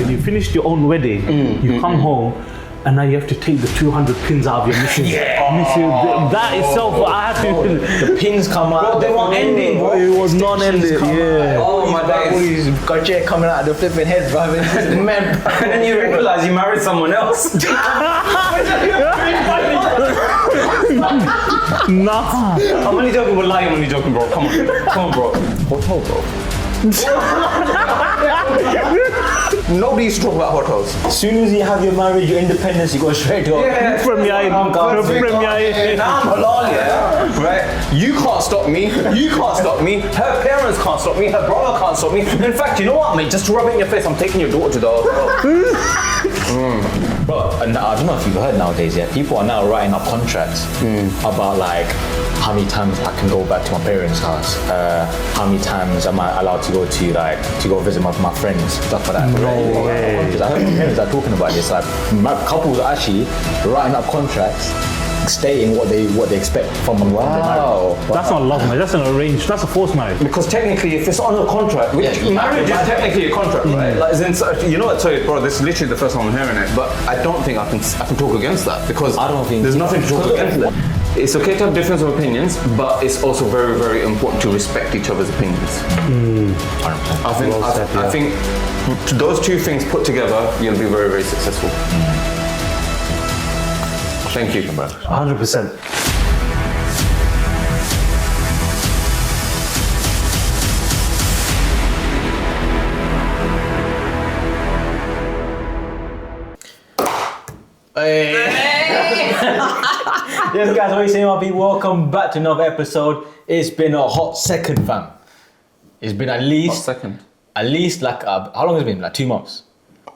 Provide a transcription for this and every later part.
when you finished your own wedding, you come home, and now you have to take the 200 pins out of your missus. That itself, I have to. The pins come out. Bro, they weren't ending, bro. It was non-ending. Yeah. Oh my days. Got your coming out of the flipping head, bro. Man, And then you realise you married someone else. Nah. I'm only joking, we're lying, I'm only joking, bro. Come on, bro. hotel, bro. Nobody used to talk about hotels. As soon as you have your marriage, your independence, you go straight to Premier. Now I'm halal, yeah? Right? You can't stop me. You can't stop me. Her parents can't stop me. Her brother can't stop me. In fact, you know what, mate? Just to rub it in your face, I'm taking your daughter to the hotel. Bro, and I don't know if you've heard nowadays, yeah, people are now writing up contracts about like how many times I can go back to my parents' house, how many times am I allowed to go visit my friends, stuff like that. No way. I heard my parents are talking about this, like couples are actually writing up contracts stating what they expect from them. Wow. That's not love marriage, that's an arranged, that's a forced marriage. Because technically, if it's on a contract, which marriage is technically a contract, right? Like, as in, you know what? Sorry, bro. This is literally the first time I'm hearing it, but I don't think I can talk against that because I don't think there's nothing to talk against that. It's okay to have difference of opinions, but it's also very, very important to respect each other's opinions. I think those two things put together, you'll be very, very successful. Thank you, bro. 100%. Yes, guys, what are you saying, my people? Welcome back to another episode. It's been a hot second, fam. It's been at least like how long has it been? Like 2 months.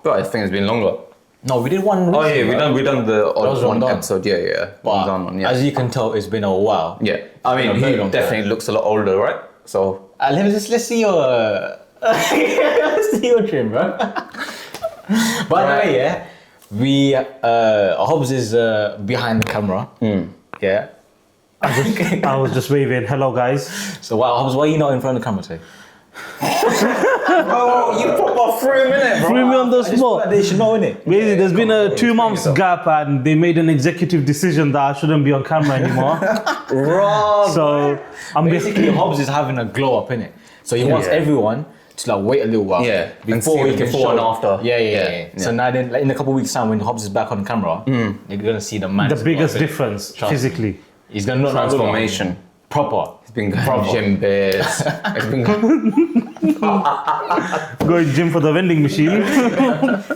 But I think it's been longer. No, we did one. Oh yeah, we done the odd one Ramadan. episode. Yeah. But Ramadan one, yeah. as you can tell, it's been a while. Yeah, I mean, he definitely looks a lot older, right? So Let's see your let's see your trim, bro. By the way, yeah, we Hobbs is behind the camera. Yeah. I was just waving, hello guys. So Hobbs, why are you not in front of the camera today? bro, you proper threw him in it, bro. Threw me on the spot. They should know, innit? Basically, there's been a 2 months gap and they made an executive decision that I shouldn't be on camera anymore. So I'm basically Hobbs is having a glow up, innit? So he wants everyone to like wait a little while. Yeah. Before he can before and after. Yeah. So now then, like, in a couple of weeks' time, when Hobbs is back on camera, you're gonna see the man. the biggest difference physically. He's gonna Transformation. Proper. He's been going gym bears. He's been Going gym for the vending machine.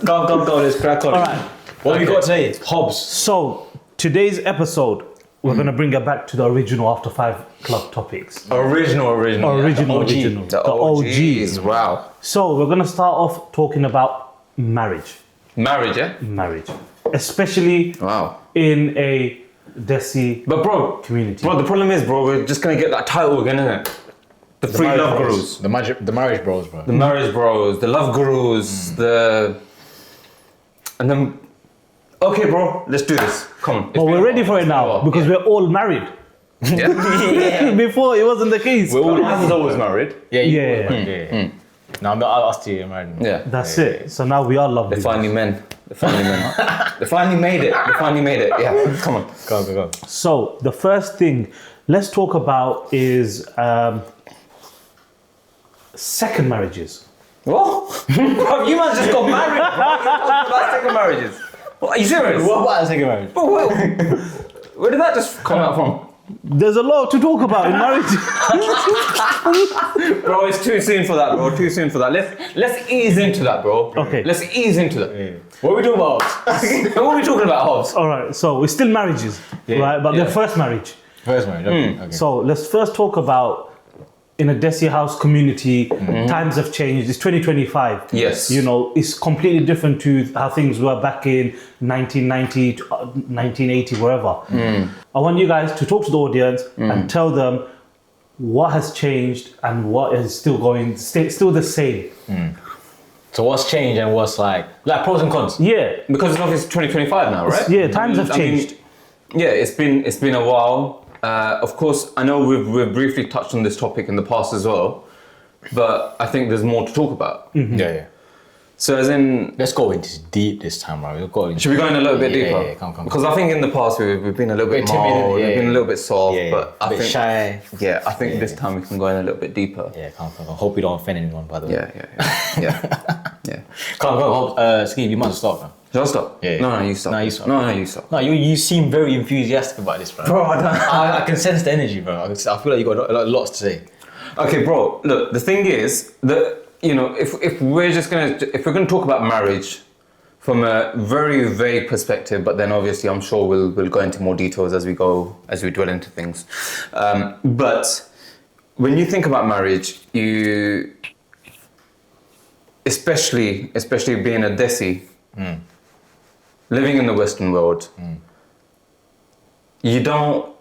Go, let's crack on. All right. What have we got today? Hobbs. So today's episode, we're gonna bring it back to the original After 5 Club topics. original. Original. The OGs. Wow. So we're gonna start off talking about marriage. Marriage, yeah? Marriage. Especially in a Desi But bro, community. Bro, the problem is, bro, we're just gonna get that title again, isn't it? The three love gurus. The marriage bros, bro. The marriage bros, the love gurus, and then, okay, bro, let's do this. Come on. But we're ready for it now because we're all married. Yeah. Before it wasn't the case. We're always married. Yeah. No, I'll ask you, man. Yeah. That's it. So now we are lovely. They finally men. They finally made it. Yeah, come on. Go. So the first thing let's talk about is second marriages. What? Bro, you man just got married, bro. You're talking about second marriages. What, are you serious? What about second marriage? Bro, where did that just come out from? There's a lot to talk about in marriage. Bro, it's too soon for that, bro. Too soon for that. Let's ease into that, bro. Okay. Let's ease into that. What are we talking about? What are we talking about, Hobbs? All right, so we're still marriages, right? But they're first marriage. First marriage, okay. So let's first talk about in a Desi house community, times have changed. It's 2025. Yes. You know, it's completely different to how things were back in 1990 to 1980, wherever. I want you guys to talk to the audience and tell them what has changed and what is still the same. So what's changed and what's like pros and cons? Yeah. Because it's obviously 2025 now, right? Yeah, times have changed. It's been a while. Of course, I know we've briefly touched on this topic in the past as well, but I think there's more to talk about. Yeah. So as in, Let's go into deep this time, bro. We'll go into, should we go in a little bit deeper? Yeah, come. Because I think in the past we've been a little bit mild, we've been a little bit soft, but I bit think shy. yeah, I think this time we can go in a little bit deeper. Yeah, come. Hope we don't offend anyone, by the way. Yeah. Come. Steve, you must stop, man. Shall I stop? Yeah. No, you stop. No, you stop. No, you stop. No, you seem very enthusiastic about this, bro. Bro, I don't. I can sense the energy, bro. I feel like you got lots to say. Okay, bro. Look, the thing is that if we're gonna talk about marriage from a very vague perspective, but then obviously I'm sure we'll go into more details as we dwell into things. But when you think about marriage, you, especially being a Desi, living in the Western world, you don't,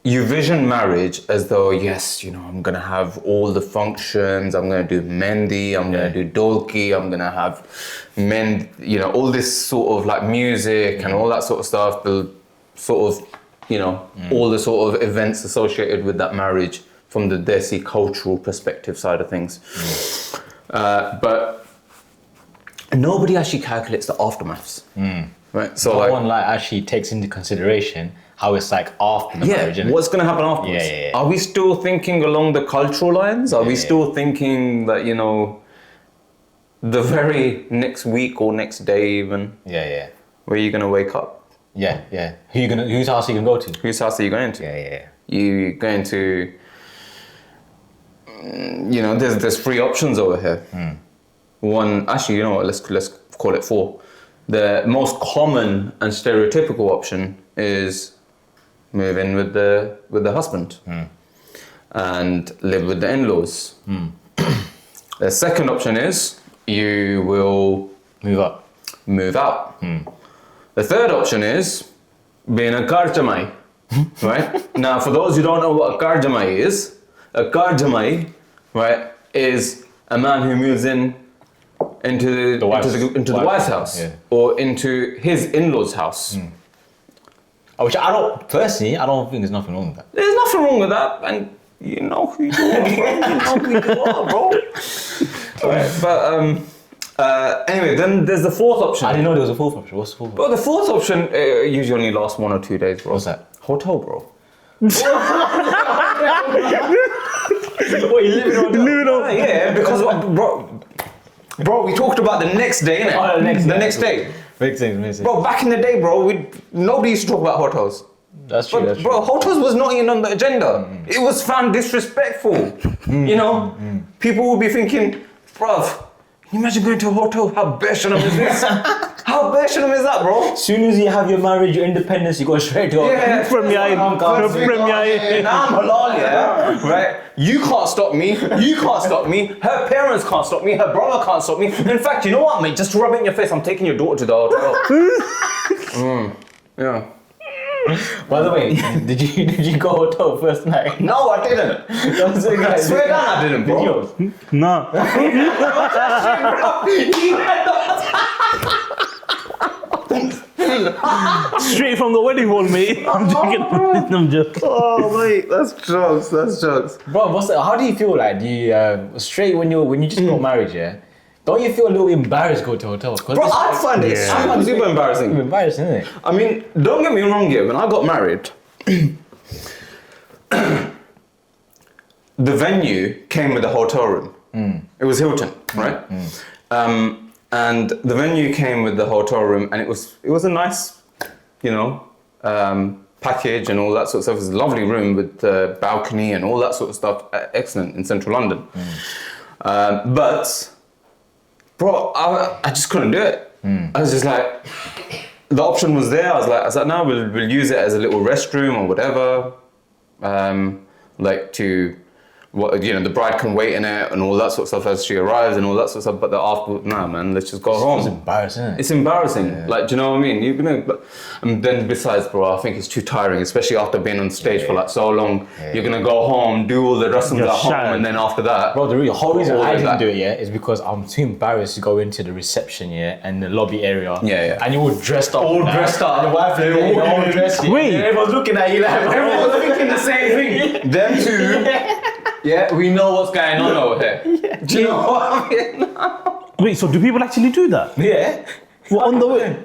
you vision marriage as though, yes, I'm gonna have all the functions, I'm gonna do mendi, I'm gonna do dolki, I'm gonna have all this sort of like music and all that sort of stuff, the sort of, all the sort of events associated with that marriage from the Desi cultural perspective side of things. But nobody actually calculates the aftermaths, right? So No one actually takes into consideration how it's like after the marriage, innit? what's going to happen afterwards? Yeah. Are we still thinking along the cultural lines? Are we still thinking that, the very next week or next day even, Yeah. where you're going to wake up? Yeah. Whose house are you gonna go to? Whose house are you going to? Yeah. You're going to, there's 3 options over here. One, actually, you know what, let's call it 4. The most common and stereotypical option is move in with the husband and live with the in-laws. The second option is you will move out. The third option is being a karjamai, right? Now, for those who don't know what a karjamai is, right, is a man who moves into the wife's house or into his in-laws' house. Which I don't think there's nothing wrong with that. There's nothing wrong with that, and you know who you are, bro. Right, but anyway, then there's the fourth option. I didn't know there was a fourth option. What's the fourth option? But the fourth option usually only lasts 1 or 2 days, bro. What's that? Hotel, bro. What, you living on? Yeah, because bro, we talked about the next day, innit? Oh, the next day. Makes sense. Bro, back in the day, bro, nobody used to talk about hotels. That's true. But, bro, hotels was not even on the agenda. It was found disrespectful. People would be thinking, bruv, can you imagine going to a hotel? How Beshanam is this? How Beshanam is that, bro? As soon as you have your marriage, your independence, you go straight to Yeah. Premier. Now I'm halal, yeah? Right? You can't stop me. You can't stop me. Her parents can't stop me. Her brother can't stop me. In fact, you know what, mate? Just to rub it in your face, I'm taking your daughter to the hotel. Yeah. By the way, did you go hotel first night? No, I didn't. I swear down I didn't, bro. No. Straight from the wedding hall, mate. I'm joking. I'm joking. Oh, mate, that's jokes. Bro, how do you feel like? Do you straight when you just got married, yeah? Don't you feel a little embarrassed to go to hotels? Bro, I find it super embarrassing. Embarrassing, isn't it? I mean, don't get me wrong here. When I got married, the venue came with a hotel room. It was Hilton, right? And the venue came with the hotel room, and it was a nice, package and all that sort of stuff. It was a lovely room with a balcony and all that sort of stuff. Excellent in central London. But, bro, I just couldn't do it. I was just like, the option was there. I was like, no, we'll use it as a little restroom or whatever. The bride can wait in it and all that sort of stuff as she arrives and all that sort of stuff. But nah, man, let's just go home. It's embarrassing, isn't it? It's embarrassing. Yeah. Like, do you know what I mean? And then besides, bro, I think it's too tiring, especially after being on stage for like so long. Yeah. You're gonna go home, do all the rest at home, and then after that. Bro, the whole reason I didn't do it, is because I'm too embarrassed to go into the reception, and the lobby area. Yeah. And you're all dressed up. All dressed up. And the wife, they're all dressed. Wait. Everyone's looking at you like, everyone's thinking the same thing. Them two. Yeah, we know what's going on over here. Do you know what I mean? Wait, so do people actually do that? Yeah. Well, on the way?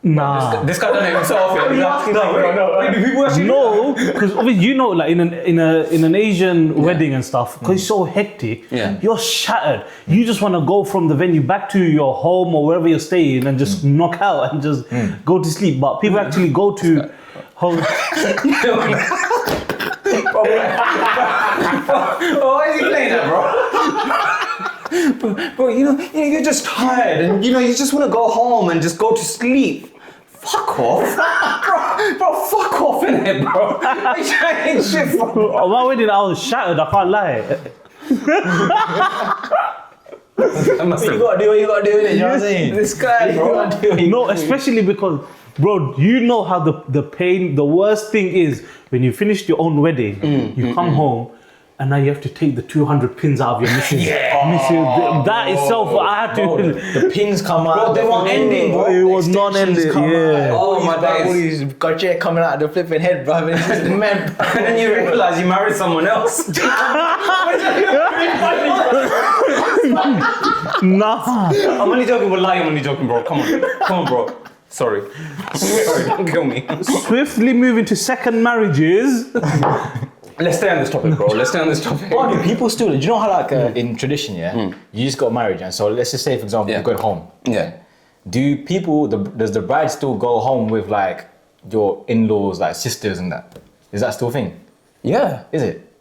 Nah. This guy done it himself. Yeah. Wait, do people actually No, because obviously you know, like in an Asian wedding and stuff, because it's so hectic, Yeah. you're shattered. You just want to go from the venue back to your home or wherever you're staying and just knock out and just go to sleep. But people actually go to home. Why is he playing that, bro? Bro, you're just tired and you just want to go home and just go to sleep. Fuck off. bro, fuck off innit, bro. I ain't shit, bro. On my wedding, I was shattered. I can't lie. I must have. You gotta do what you gotta do, innit? You know what I'm saying? This guy, bro. No, especially because, bro, you know how the pain, the worst thing is when you finished your own wedding, you come home, and now you have to take the 200 pins out of your missus. That itself, I had to. Bro, the pins come out. Bro, they weren't ending, bro. It was non-ending, yeah. Oh, my days. All these gotcha coming out of the flipping head, bro. It's just man. And then you realise you married someone else. Nah. I'm only joking, wallahi, I'm only joking, bro. Come on, bro. Sorry, don't kill me. Swiftly moving to second marriages. Let's stay on this topic, bro. Let's stay on this topic. Oh, do people still? Do you know how like in tradition, you just got married, and so let's just say, for example, you're going home. Yeah. Do people? Does the bride still go home with like your in-laws, like sisters and that? Is that still a thing? Yeah. Is it?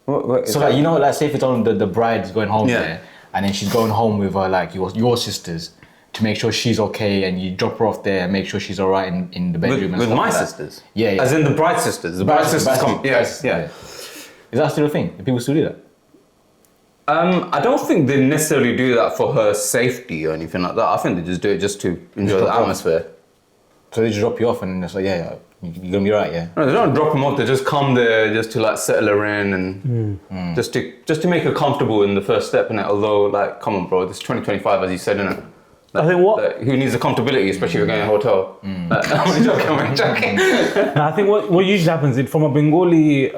What, So like like say for example the bride's going home Yeah. there, and then she's going home with like your sisters to make sure she's okay, and you drop her off there and make sure she's alright in the bedroom. with and my stuff like that. sisters? Yeah. As in the bride sisters. The bride sisters come. Yes. Yeah. Is that still a thing? Do people still do that? I don't think they necessarily do that for her safety or anything like that. I think they just do it just to enjoy the atmosphere. So they just drop you off and it's like, yeah, you're gonna be right, yeah. No, they don't drop them off. They just come there just to like settle her in and just to make her comfortable in the first step. And although, like, come on, bro, this 2025, as you said, innit? Like, I think what who needs the comfortability, especially if you're going to a hotel. I'm only joking. I think what usually happens is from a Bengali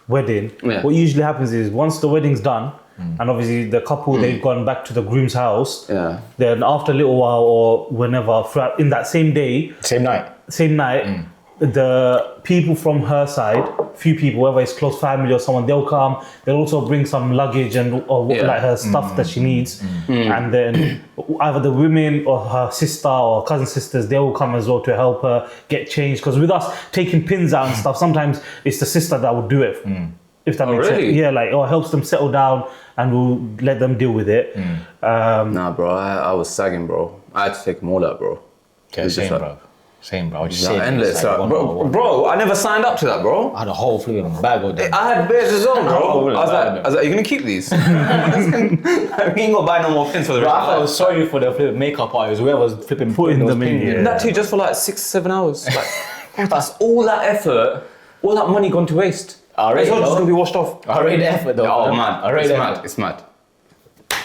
wedding, what usually happens is once the wedding's done, and obviously the couple they've gone back to the groom's house. Yeah. Then after a little while or whenever, in that same day, Same night. the people from her side, few people, whether it's close family or someone, they'll come. They'll also bring some luggage and like her stuff that she needs, and then either the women or her sister or cousin sisters, they will come as well to help her get changed. Because with us taking pins out and stuff, sometimes it's the sister that will do it. If that makes sense, yeah, like or helps them settle down, and we'll let them deal with it. Nah, bro, I was sagging, bro. I had to take them all out, bro. Okay, It's same, just bro. Same, bro. I just Yeah, said endless, it's like one by one. bro. I never signed up to that, bro. I had a whole flipping bag of them. I had bears as well, bro. Oh, I was like, you're gonna keep these? We ain't gonna buy no more pins for the Bro, rest I of felt our life. sorry for the flipping makeup artist, whoever's flipping Putting those them in, pins yeah. That too, just for like 6-7 hours. Like, bro, that's all that effort, all that money gone to waste. Alright, It's all just though. gonna be washed off. I rate the effort though. Oh man, I rate it's the mad. effort. It's mad.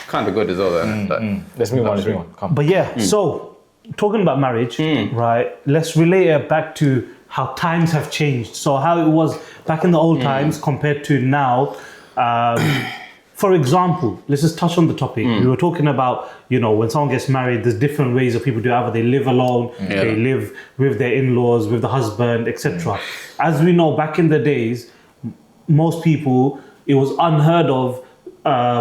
Kind of good as well, though. Let's move on. Let's move on. Come. But yeah, so talking about marriage, right? Let's relate it back to how times have changed. So how it was back in the old times compared to now. For example, let's just touch on the topic. We were talking about, when someone gets married, there's different ways of people do it. Either they live alone, they live with their in-laws, with the husband, etc. As we know, back in the days, most people, it was unheard of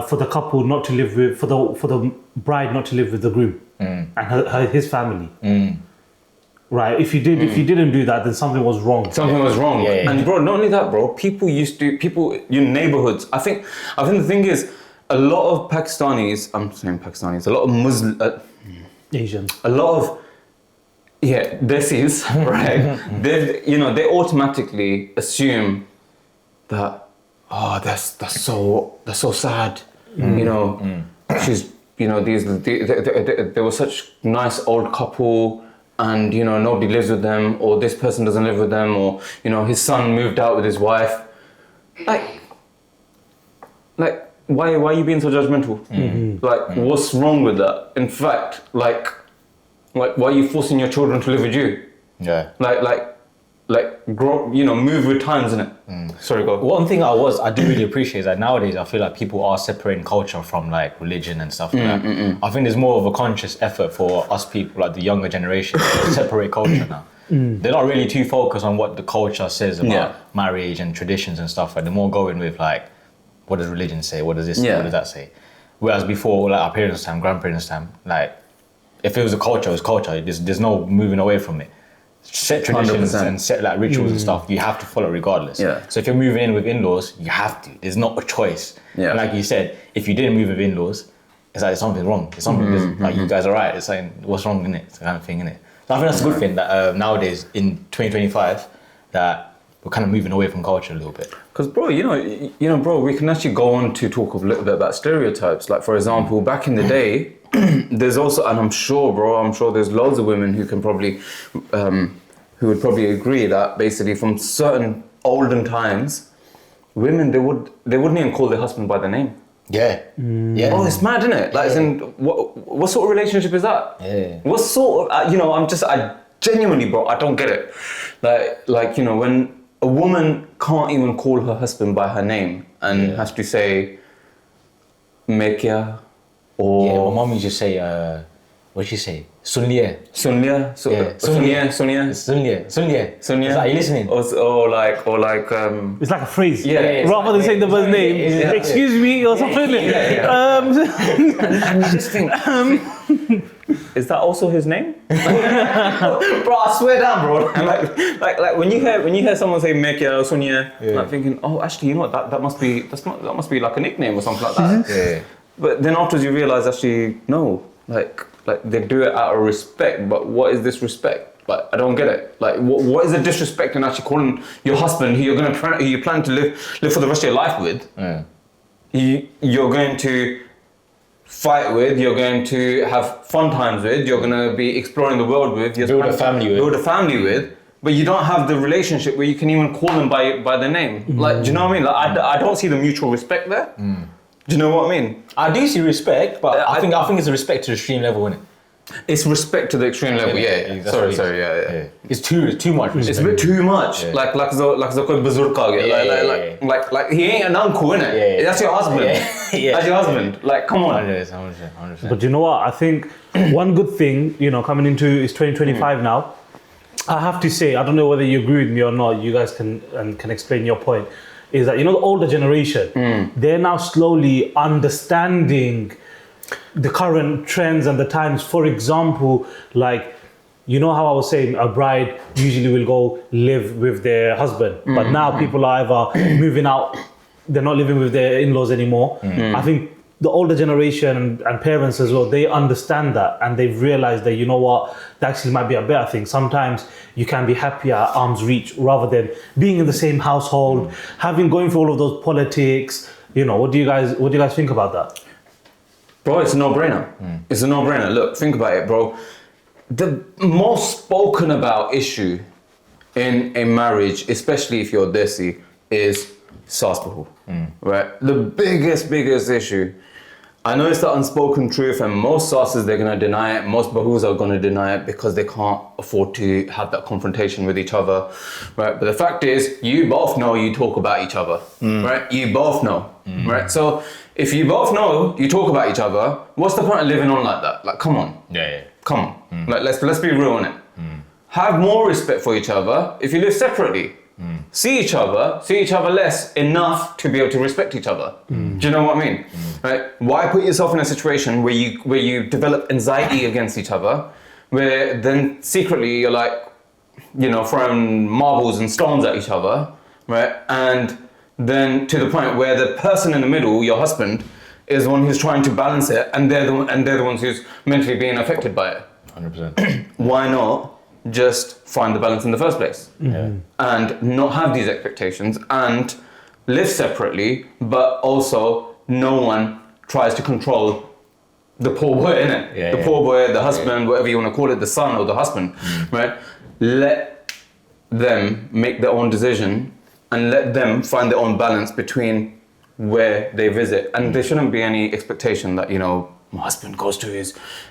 for the couple not to live with, for the bride not to live with the groom and his family. Right? If you didn't do that, then something was wrong. Something was wrong. Yeah. And bro, not only that, bro. People in neighborhoods. I think the thing is, a lot of Pakistanis. I'm saying Pakistanis. A lot of Muslim. Asians. A lot of Desis, right? They automatically assume that that's so sad. She's they were such nice old couple, and nobody lives with them, or this person doesn't live with them, or his son moved out with his wife. Like why are you being so judgmental? Like what's wrong with that? In fact, like why are you forcing your children to live with you? Yeah. Like grow, move with times, innit? Sorry, go. One thing I do really appreciate is that nowadays I feel like people are separating culture from like religion and stuff like that. I think there's more of a conscious effort for us people, like the younger generation, to separate culture now. They're not really too focused on what the culture says about marriage and traditions and stuff. Like they're more going with like, what does religion say? What does this say? What does that say? Whereas before, like our parents' time, grandparents' time, like if it was a culture, it was culture. There's no moving away from it. Set traditions 100%. and set like rituals and stuff, you have to follow regardless. Yeah. So if you're moving in with in-laws, you have to. There's not a choice. Yeah. And like you said, if you didn't move with in-laws, it's like something's wrong. It's something like you guys are right. It's like what's wrong in it? It's the kind of thing in it. So I think that's a good thing that nowadays in 2025 that we're kind of moving away from culture a little bit. Because, bro, bro, we can actually go on to talk a little bit about stereotypes. Like, for example, back in the day, there's also, and I'm sure there's loads of women who can probably, who would probably agree that basically from certain olden times, women, they wouldn't even call their husband by their name. Yeah. Yeah. Oh, it's mad, isn't it? Like, as in, what sort of relationship is that? Yeah. What sort of, I genuinely, bro, I don't get it. Like, when a woman can't even call her husband by her name and has to say, Mekia, or... Yeah, my mom used to say, what did she say? Sunliye. Sunliye? Sunliye. Are you listening? Or like, It's like a phrase. Yeah. Rather than saying the man's name, excuse me or something. and you just think, is that also his name? Bro, I swear down, bro. And like when you hear someone say Mekia or Sonia, like thinking, oh, actually, you know what? That must be like a nickname or something like that. Yeah. But then afterwards you realize, actually, no, like they do it out of respect. But what is this respect? Like, I don't get it. Like, what is the disrespect in actually calling your husband, who you plan to live for the rest of your life with? Yeah. You're going to fight with, you're going to have fun times with, you're going to be exploring the world with, Build a family with. But you don't have the relationship where you can even call them by their name. Like, do you know what I mean? Like, I don't see the mutual respect there. Do you know what I mean? I do see respect, but I think it's a respect to the extreme level, isn't it? It's respect to the extreme level. Yeah. Sorry. Yeah. It's too much respect. It's a bit too much. Yeah. Like koi buzurg ka gaya. Like he ain't an uncle, innit? Yeah. That's your husband. Yeah. That's your husband. Like, come on. 100%. But you know what? I think one good thing, coming into is 2025 now. I have to say, I don't know whether you agree with me or not. You guys can explain your point. Is that the older generation, they're now slowly understanding the current trends and the times. For example, like, how I was saying, a bride usually will go live with their husband, but now people are either moving out, they're not living with their in-laws anymore. I think the older generation and parents as well, they understand that, and they've realized that, that actually might be a better thing. Sometimes you can be happier at arm's reach rather than being in the same household, going through all of those politics. What do you guys think about that? Bro, it's a no-brainer. It's a no-brainer. Look, think about it, bro. The most spoken about issue in a marriage, especially if you're Desi, is sasbahu, right? The biggest issue. I know it's the unspoken truth, and most sasses, they're going to deny it. Most bahus are going to deny it because they can't afford to have that confrontation with each other, right? But the fact is, you both know you talk about each other, right? You both know, right? So if you both know you talk about each other, what's the point of living on like that? Like, come on. Yeah. Come on. Like, let's be real on it. Have more respect for each other if you live separately. See each other less enough to be able to respect each other. Do you know what I mean? Right? Why put yourself in a situation where you develop anxiety against each other, where then secretly you're like, throwing marbles and stones at each other, right? And then to the point where the person in the middle, your husband, is the one who's trying to balance it, and they're the ones who's mentally being affected by it. 100%. Why not just find the balance in the first place? And not have these expectations and live separately, but also no one tries to control the poor boy, innit? The poor boy, the husband, whatever you want to call it, the son or the husband, right? Let them make their own decision and let them find their own balance between where they visit. And there shouldn't be any expectation that, my husband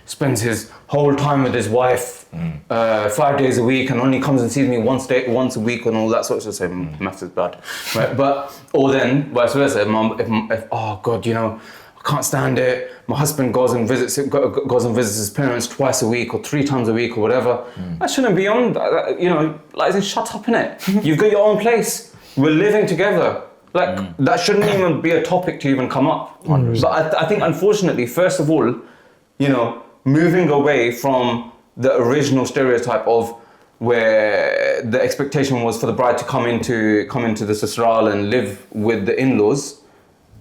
spends his whole time with his wife 5 days a week and only comes and sees me once a week and all that sort of stuff. So maths is bad, right? Or then vice versa. If oh God, I can't stand it. My husband goes and visits his parents twice a week or 3 times a week or whatever. I shouldn't be on that. Like, shut up, innit? You've got your own place. We're living together. Like, that shouldn't even be a topic to even come up. 100%. But I think, unfortunately, first of all, moving away from the original stereotype of where the expectation was for the bride to come into the sasural and live with the in-laws,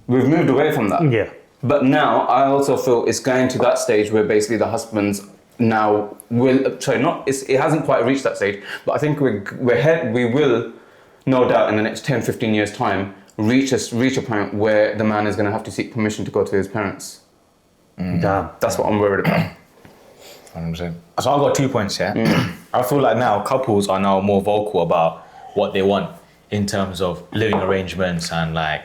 we've moved away from that. Yeah. But now I also feel it's going to that stage where basically the husbands now it hasn't quite reached that stage, but I think we will, no doubt, in the next 10, 15 years time, reach a point where the man is going to have to seek permission to go to his parents. Damn. That's what I'm worried about. 100%. So I've got 2 points here. I feel like now couples are now more vocal about what they want in terms of living arrangements and like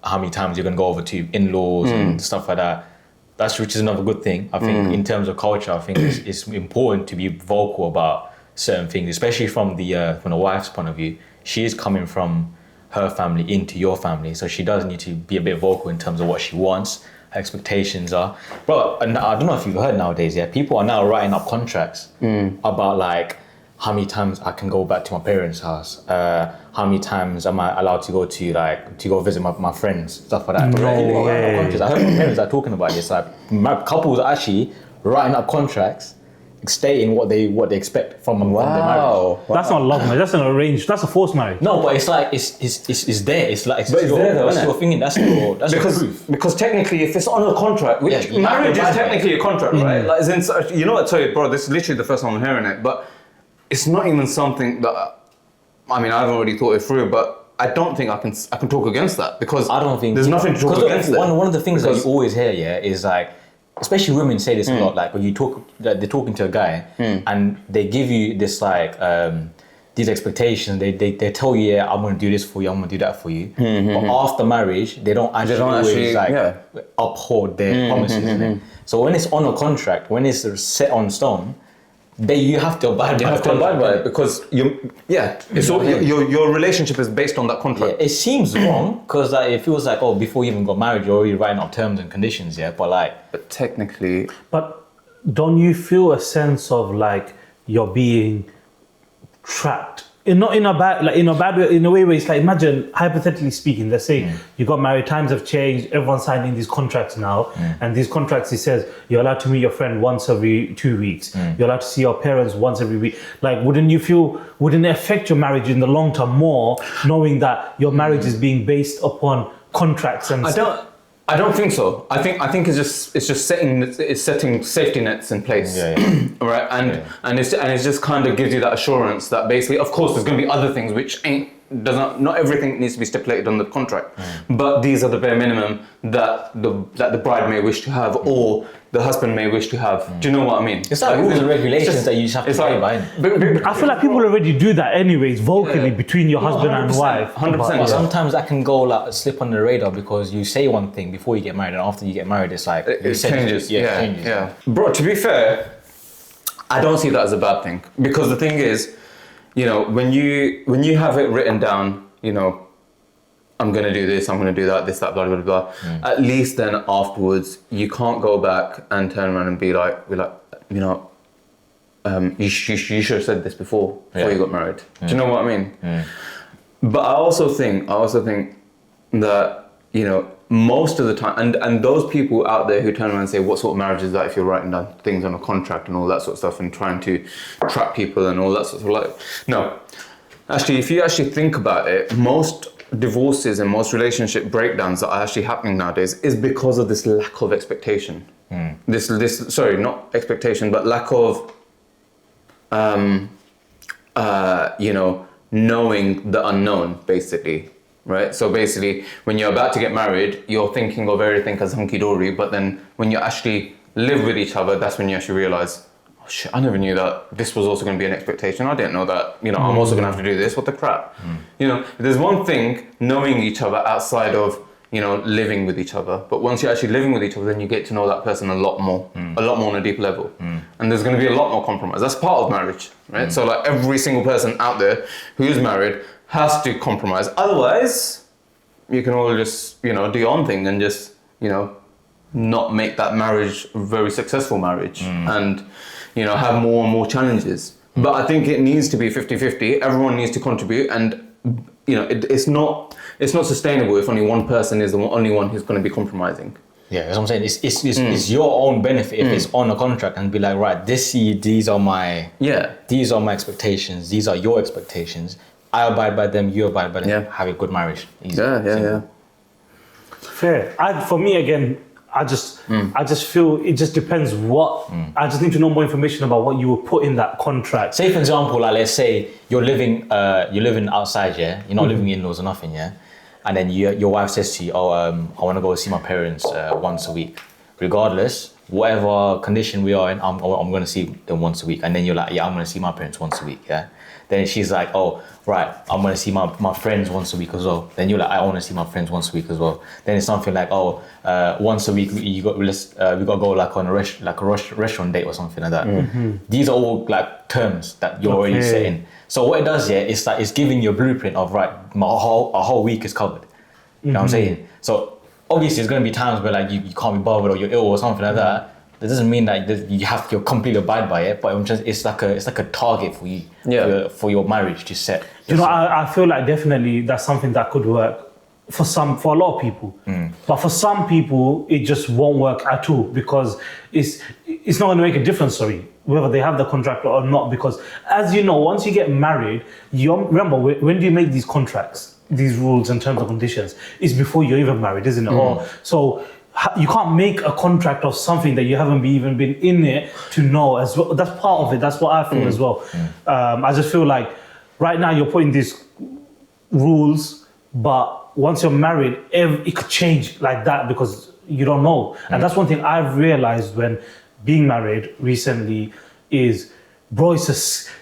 how many times you're going to go over to in-laws and stuff like that. Which is another good thing. I think in terms of culture, I think it's important to be vocal about certain things, especially from the wife's point of view. She is coming from her family into your family, so she does need to be a bit vocal in terms of what she wants, her expectations are. Bro, and I don't know if you've heard nowadays, people are now writing up contracts about like how many times I can go back to my parents' house, how many times am I allowed to go visit my friends, stuff like that. No way. I heard my parents are talking about this. Like, my couples are actually writing up contracts stating what they expect from their marriage. That's not love marriage. That's an arranged. That's a forced marriage. No, but it's like it's there. It's like But it's there though, isn't it? your thinking. That's your proof. Because technically, if it's on a contract, which Yeah, you have marriage to is abide by technically a contract, right? Like, what? Sorry, bro. This is literally the first time I'm hearing it, but it's not even something that. I mean, I haven't really thought it through, but I don't think I can talk against that because I don't think there's nothing to talk against. One of the things that you always hear, is like, especially women say this a lot. Like when they're talking to a guy and they give you this like these expectations. They tell you, yeah, I'm gonna do this for you, I'm gonna do that for you. But after marriage, they don't actually uphold their promises. Innit? So when it's on a contract, when it's set on stone, you have to abide by it because your relationship is based on that contract. Yeah, it seems wrong because it feels like, before you even got married, you're already writing up terms and conditions. But technically. But don't you feel a sense of like you're being trapped? Not in a bad way, in a way where it's like, imagine, hypothetically speaking, let's say you got married, times have changed, everyone's signing these contracts now, and these contracts, it says you're allowed to meet your friend once every 2 weeks, you're allowed to see your parents once every week. Like, wouldn't it affect your marriage in the long term more, knowing that your marriage is being based upon contracts and I don't think so. I think it's just setting safety nets in place, right? And it just kind of gives you that assurance that basically, of course, there's going to be other things which not everything needs to be stipulated on the contract, but these are the bare minimum that the bride may wish to have or the husband may wish to have. Do you know what I mean? It's like rules and regulations that you just have to play by. I feel like people already do that anyways, vocally, between your husband and wife. 100%. But sometimes that can go slip on the radar because you say one thing before you get married, and after you get married, it's like it changes. It changes. Yeah. Bro, to be fair, I don't see that as a bad thing because the thing is, when you have it written down, I'm going to do this, I'm going to do that, this, that, blah, blah, blah. At least then afterwards, you can't go back and turn around and be like, you should have said this before you got married. Do you know what I mean? But I also think that, most of the time, and those people out there who turn around and say, what sort of marriage is that if you're writing down things on a contract and all that sort of stuff and trying to trap people and all that sort of no. Actually, if you actually think about it, most divorces and most relationship breakdowns that are actually happening nowadays is because of this lack of expectation. Sorry, not expectation, but lack of, knowing the unknown, basically, right? So basically, when you're about to get married, you're thinking of everything as hunky-dory, but then when you actually live with each other, that's when you actually realize, oh shit, I never knew that this was also going to be an expectation. I didn't know that, I'm also going to have to do this. What the crap? There's one thing knowing each other outside of, living with each other. But once you're actually living with each other, then you get to know that person a lot more on a deeper level. And there's going to be a lot more compromise. That's part of marriage, right? So like every single person out there who is married has to compromise. Otherwise, you can all just, do your own thing and just, not make that marriage a very successful marriage and, have more and more challenges. But I think it needs to be 50-50. Everyone needs to contribute, and it's not sustainable if only one person is the only one who's going to be compromising. Yeah, that's what I'm saying. It's your own benefit if it's on a contract, and be like, right, these are my expectations. These are your expectations. I abide by them. You abide by them. Yeah. Have a good marriage. Easy. Yeah. Fair. For me again, I just feel it just depends what. I just need to know more information about what you will put in that contract. Say for example, like let's say you're living outside, yeah. You're not living in-laws or nothing, yeah. And then your wife says to you, I want to go see my parents once a week. Regardless, whatever condition we are in, I'm going to see them once a week. And then you're like, yeah, I'm going to see my parents once a week, yeah. Then she's like, oh, right, I'm going to see my friends once a week as well. Then you're like, I want to see my friends once a week as well. Then it's something like, once a week we got to go like on a restaurant date or something like that. These are all like terms that you're already setting. So what it does here is that it's giving you a blueprint of, right, a whole week is covered. You know what I'm saying? So obviously there's going to be times where like you can't be bothered or you're ill or something like that. That doesn't mean that you have to completely abide by it, but it's like a target for you, for your marriage to set. I feel like definitely that's something that could work for a lot of people. But for some people, it just won't work at all because it's not going to make a difference, whether they have the contract or not. Because as you know, once you get married, remember, when do you make these contracts, these rules and terms and conditions? It's before you're even married, isn't it? So you can't make a contract of something that you haven't even been in it to know as well. That's part of it. That's what I feel as well. I just feel like right now you're putting these rules, but once you're married, it could change like that because you don't know. And that's one thing I've realized when being married recently is, bro,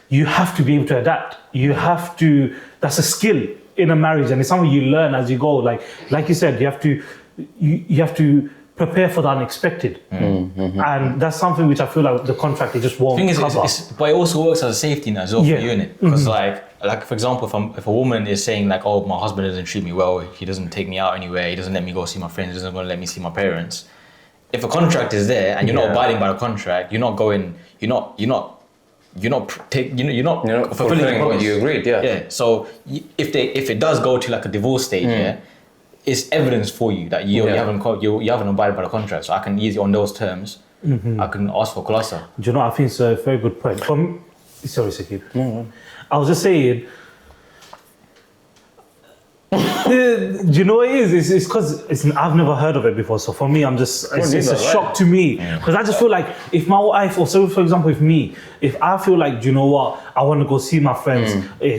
you have to be able to adapt. That's a skill in a marriage, and it's something you learn as you go. Like you said, you have to prepare for the unexpected. And that's something which I feel like the contract, it just won't cover. But it also works as a safety net as well for you, innit? Because like for example, if a woman is saying like, oh, my husband doesn't treat me well, he doesn't take me out anywhere, he doesn't let me go see my friends, he doesn't want to let me see my parents. If a contract is there and you're not abiding by the contract, you're not fulfilling what you agreed. Yeah. So if it does go to like a divorce stage, it's evidence for you that you haven't abided by the contract. So I can easily, on those terms, I can ask for khulasa. Do you know, I think it's a very good point. Sorry, Sakib. I was just saying, do you know what it is? It's because I've never heard of it before. So for me, it's a shock to me. Because I just feel like if my wife, or so for example, if I feel like, do you know what, I want to go see my friends, I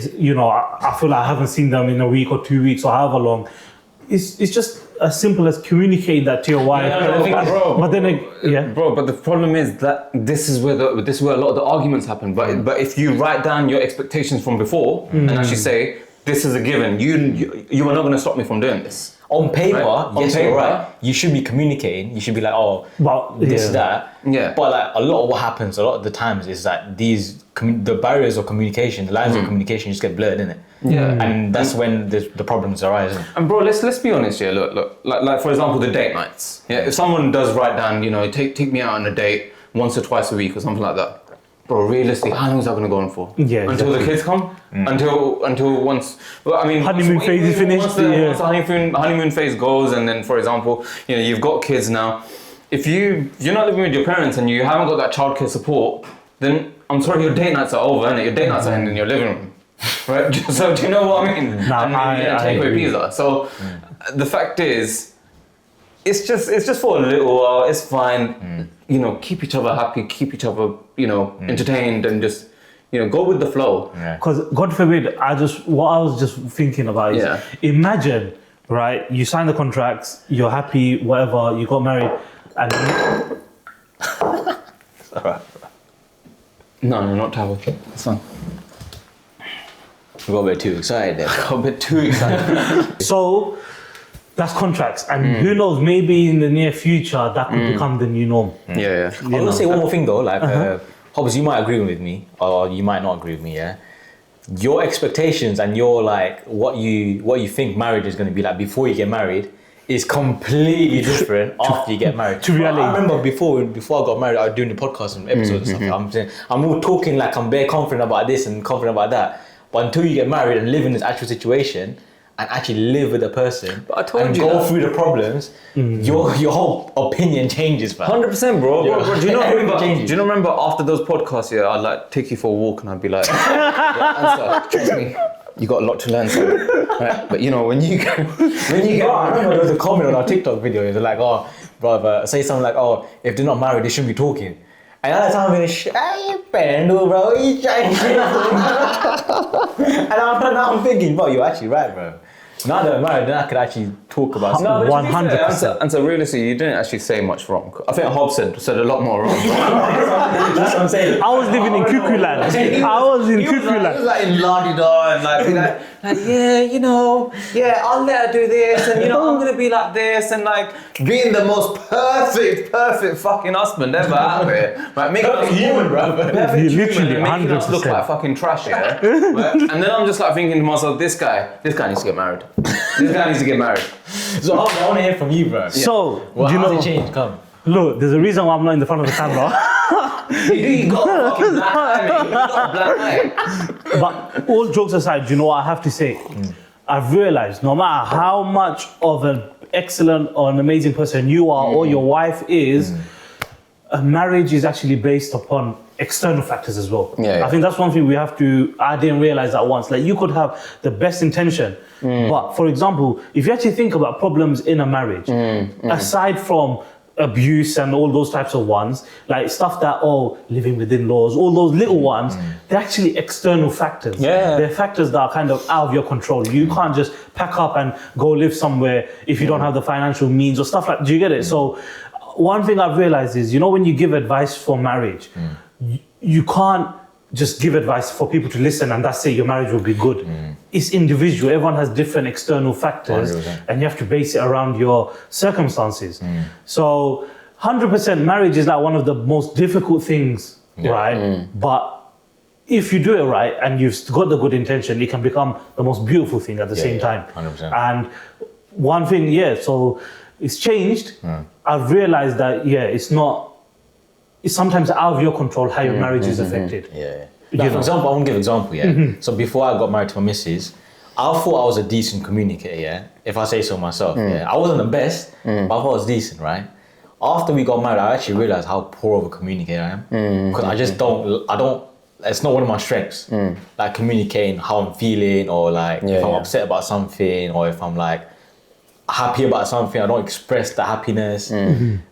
feel like I haven't seen them in a week or 2 weeks or however long, it's just as simple as communicating that to your wife. But the problem is that this is where a lot of the arguments happen. But if you write down your expectations from before and actually say, this is a given, you are not going to stop me from doing this. On paper, you're right. You should be communicating. You should be like, that. Yeah. But like a lot of the times is that the barriers of communication, the lines of communication just get blurred, innit? Yeah. And that's when the problems arise. And bro, let's be honest here. Look. Like for example, the date nights. Yeah. If someone does write down, take me out on a date once or twice a week or something like that. Bro, realistically, how long is that going to go on for? Yeah, until the kids come? Until once... Well, I mean... honeymoon phase is finished. Once the honeymoon phase goes, and then, for example, you've got kids now. If you're not living with your parents and you haven't got that childcare support, then I'm sorry, your date nights are over, innit? Your date nights are in your living room. Right? So do you know what I mean? Take away pizza. So the fact is, it's just for a little while. It's fine. Keep each other happy, keep each other, entertained, and just, go with the flow. Because God forbid, what I was just thinking about is, imagine, right? You sign the contracts, you're happy, whatever, you got married, and Alright. No, not towel. It's fine. We got a bit too excited there. So, That's contracts, and who knows? Maybe in the near future that could become the new norm. Yeah. I want to say one more thing though, like, Hobbs, you might agree with me, or you might not agree with me. Yeah, your expectations and your like what you think marriage is going to be like before you get married is completely different after you get married. To reality. I remember before I got married, I was doing the podcast and episodes and stuff. I'm saying I'm all talking like I'm very confident about this and confident about that, but until you get married and live in this actual situation. And actually live with the person and go through the problems, your whole opinion changes, man. 100%, bro. Do you Everything remember after those podcasts? Yeah, I'd like take you for a walk and I'd be like, answer, trust me, you got a lot to learn, son. Right? But you know when you get, I remember there was a comment on our TikTok video. It was like, oh, brother, say something like, oh, if they're not married, they shouldn't be talking. And at the time, I'm going, bro, you trying And I'm thinking, bro, you're actually right, bro. Now that I'm married, then I could actually talk about no, something. 100%. And so realistically, you didn't actually say much wrong. I think Hobbs said a lot more wrong. That's what I'm saying. I was living in cuckoo land. I was in cuckoo He was land. like in la-di-da and like yeah, you know, yeah, I'll let her do this and you know, I'm gonna be like this and like being the most perfect fucking husband ever out there. Like making us human, bro. perfect Literally, human and making us look 100%. like fucking trash, yeah? Right? And then I'm just like thinking to myself, this guy needs to get married. This guy needs to get married. So I want to hear from you, bro. So, Well, do you how's know? it changed? Come. Look, there's a reason why I'm not in the front of the camera. You got a fucking black eye, mate. You got a black eye. But all jokes aside, do you know what I have to say? I've realized no matter how much of an excellent or an amazing person you are or your wife is, a marriage is actually based upon external factors as well. Yeah. I think that's one thing we have to, I didn't realize that once. Like you could have the best intention, but for example, if you actually think about problems in a marriage, aside from abuse and all those types of ones, like stuff that, living within laws, all those little ones, they're actually external factors. Yeah. They're factors that are kind of out of your control. You can't just pack up and go live somewhere if you don't have the financial means or stuff like, do you get it? So one thing I've realized is, you know, when you give advice for marriage, you can't just give advice for people to listen and that's it, your marriage will be good. It's individual. Everyone has different external factors 100%. and you have to base it around your circumstances. So 100% marriage is like one of the most difficult things, right? But if you do it right and you've got the good intention, it can become the most beautiful thing at the same time. 100%. And one thing, so it's changed. I've realized that, it's sometimes out of your control how your marriage is affected. Yeah. Like, for example, I want to give an example, yeah? So before I got married to my missus, I thought I was a decent communicator, yeah? If I say so myself, yeah? I wasn't the best, but I thought I was decent, right? After we got married, I actually realized how poor of a communicator I am. Because I just don't, it's not one of my strengths. Like communicating how I'm feeling or like if I'm upset about something or if I'm like happy about something, I don't express the happiness.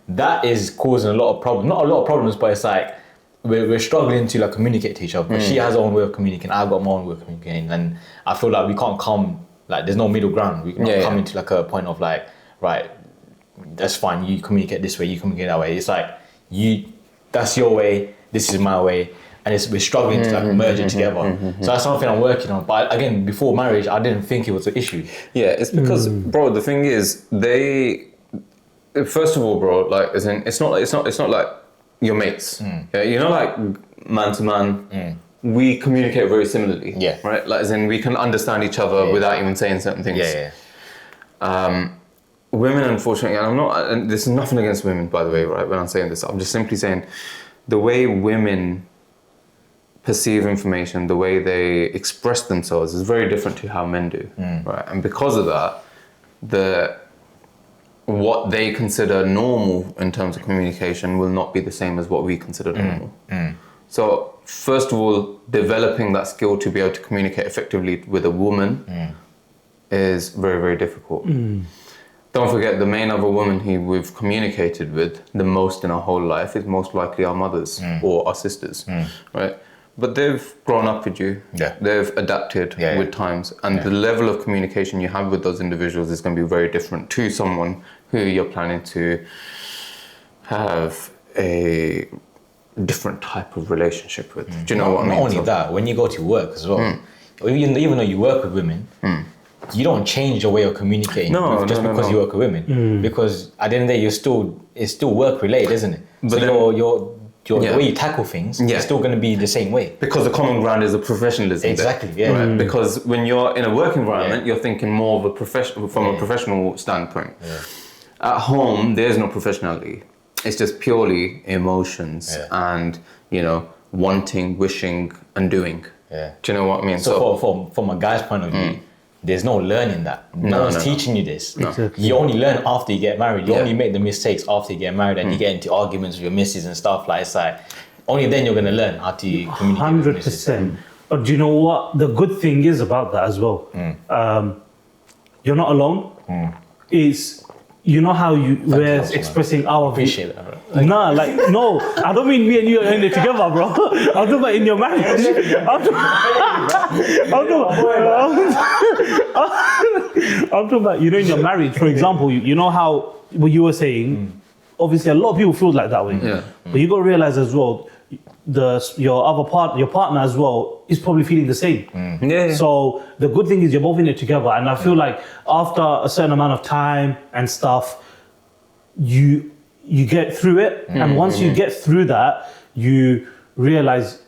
That is causing a lot of problems. Not a lot of problems, but it's like we're struggling to like communicate to each other. But she has her own way of communicating, I've got my own way of communicating, and I feel like we can't come, like there's no middle ground. We cannot come into like a point of like, right, that's fine, you communicate this way, you communicate that way. It's like that's your way, this is my way. And we're struggling to like merge it together. So that's something I'm working on. But again, before marriage, I didn't think it was an issue. Yeah, it's because, bro, the thing is, first of all, bro, like, as in, it's not like your mates. Yeah, you know, like man to man, we communicate very similarly. Yeah. Right. Like, as in, we can understand each other without even saying certain things. Yeah. Women, unfortunately, and this is nothing against women, by the way, right? When I'm saying this, I'm just simply saying the way women perceive information, the way they express themselves is very different to how men do, right? And because of that, what they consider normal in terms of communication will not be the same as what we consider normal. So first of all, developing that skill to be able to communicate effectively with a woman is very, very difficult. Don't forget, the main other woman who we've communicated with the most in our whole life is most likely our mothers or our sisters, right? But they've grown up with you. Yeah. They've adapted with times. And the level of communication you have with those individuals is going to be very different to someone who you're planning to have a different type of relationship with. Do you know what I mean? Not only that, when you go to work as well, even though you work with women, you don't change your way of communicating just because you work with women. Because at the end of the day, it's still work related, isn't it? But so the way you tackle things is still going to be the same way. Because the common ground is a professionalism. Exactly, there, yeah. Right? Because when you're in a work environment, you're thinking more of a professional standpoint. Yeah. At home, there's no professionality. It's just purely emotions and, wanting, wishing, and doing. Yeah. Do you know what I mean? So from a guy's point of view, there's no learning that. No one's teaching you this. No. Exactly. You only learn after you get married. You only make the mistakes after you get married and you get into arguments with your missus and stuff. Like, it's like, only then you're going to learn how to communicate with 100%. But do you know what? The good thing is about that as well. You're not alone. It's, you know how we're expressing our Appreciate that, bro. Nah, no, I don't mean me and you are in it together, bro. I'm talking about in your marriage. I'm talking about, in your marriage, for example, you know how, what you were saying, obviously a lot of people feel like that way. Yeah. But you got to realize as well, your partner as well is probably feeling the same. Yeah. So the good thing is you're both in it together. And I feel like after a certain amount of time and stuff, you get through it, and once you get through that, you realize